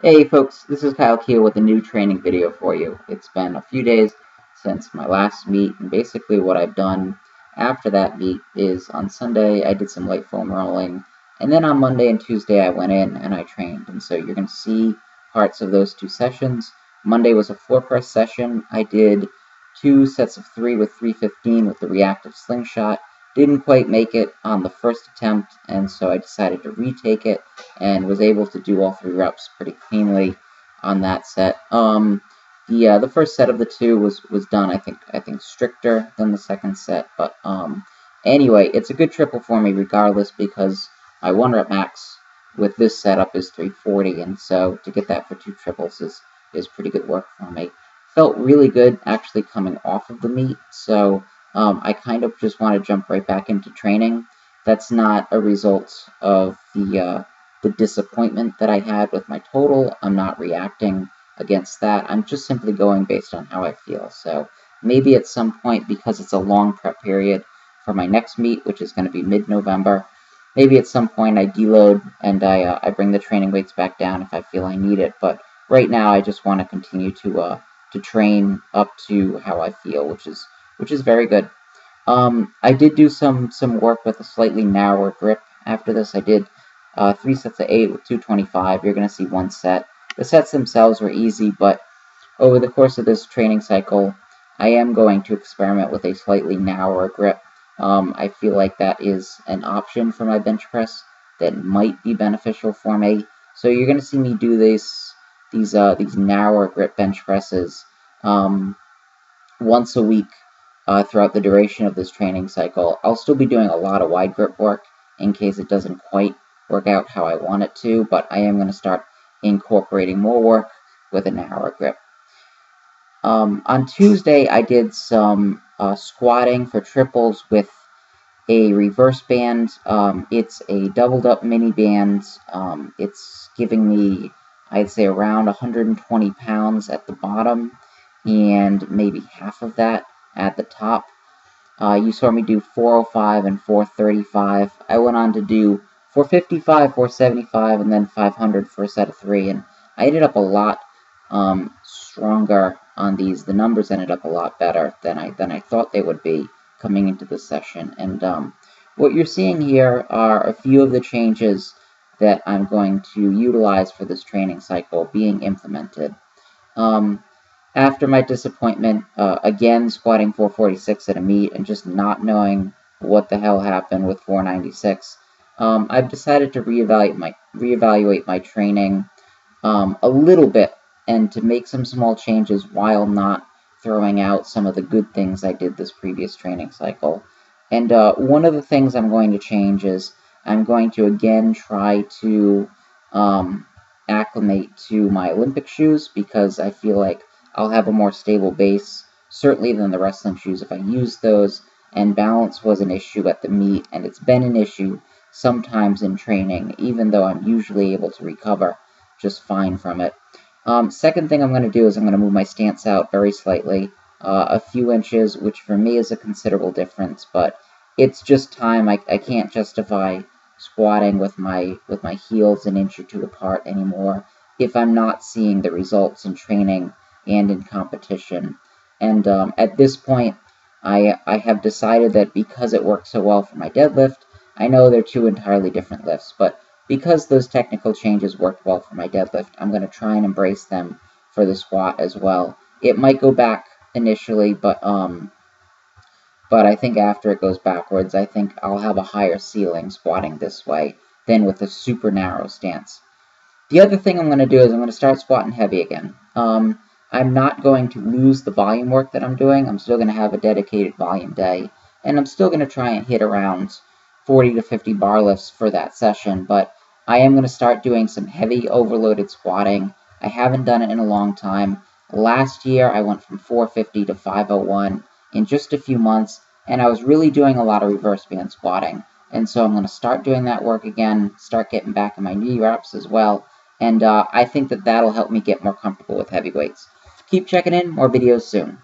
Hey folks, this is Keough with a new training video for you. It's been a few days since my last meet, and basically what I've done after that meet is on Sunday I did some light foam rolling, and then on Monday and Tuesday I went in and I trained. And so you're going to see parts of those two sessions. Monday was a floor press session. I did 2 sets of 3 with 315 with the reactive slingshot. Didn't quite make it on the first attempt, and so I decided to retake it and was able to do all 3 reps pretty cleanly on that set. The first set of the 2 was done I think stricter than the second set, but anyway, it's a good triple for me regardless because my 1 rep max with this setup is 340, and so to get that for 2 triples is pretty good work for me. Felt really good actually coming off of the meet, so I kind of just want to jump right back into training. That's not a result of the disappointment that I had with my total. I'm not reacting against that. I'm just simply going based on how I feel. So maybe at some point, because it's a long prep period for my next meet, which is going to be mid-November, maybe at some point I deload and I bring the training weights back down if I feel I need it. But right now, I just want to continue to train up to how I feel, which is very good. I did do some work with a slightly narrower grip after this. I did 3 sets of 8 with 225. You're going to see 1 set. The sets themselves were easy, but over the course of this training cycle, I am going to experiment with a slightly narrower grip. I feel like that is an option for my bench press that might be beneficial for me. So you're going to see me do these narrower grip bench presses once a week throughout the duration of this training cycle. I'll still be doing a lot of wide grip work in case it doesn't quite work out how I want it to, but I am going to start incorporating more work with a narrower grip. On Tuesday, I did some squatting for triples with a reverse band. It's a doubled up mini band. It's giving me, I'd say, around 120 pounds at the bottom and maybe half of that at the top. You saw me do 405 and 435. I went on to do 455, 475, and then 500 for a set of 3, and I ended up a lot stronger on these. The numbers ended up a lot better than I thought they would be coming into the session. And what you're seeing here are a few of the changes that I'm going to utilize for this training cycle being implemented. After my disappointment, again squatting 446 at a meet and just not knowing what the hell happened with 496, I've decided to reevaluate my training a little bit and to make some small changes while not throwing out some of the good things I did this previous training cycle. And one of the things I'm going to change is I'm going to again try to acclimate to my Olympic shoes because I feel like I'll have a more stable base, certainly than the wrestling shoes if I use those, and balance was an issue at the meet, and it's been an issue sometimes in training, even though I'm usually able to recover just fine from it. Second thing I'm going to do is I'm going to move my stance out very slightly, a few inches, which for me is a considerable difference, but it's just time. I can't justify squatting with my heels an inch or two apart anymore if I'm not seeing the results in training and in competition. And at this point, I have decided that because it works so well for my deadlift, I know they're 2 entirely different lifts, but because those technical changes worked well for my deadlift, I'm going to try and embrace them for the squat as well. It might go back initially, but I think after it goes backwards, I think I'll have a higher ceiling squatting this way than with a super narrow stance. The other thing I'm going to do is I'm going to start squatting heavy again. I'm not going to lose the volume work that I'm doing. I'm still going to have a dedicated volume day, and I'm still going to try and hit around 40 to 50 bar lifts for that session, but I am going to start doing some heavy overloaded squatting. I haven't done it in a long time. Last year, I went from 450 to 501 in just a few months, and I was really doing a lot of reverse band squatting. And so I'm going to start doing that work again, start getting back in my knee reps as well, and I think that that'll help me get more comfortable with heavy weights. Keep checking in, more videos soon.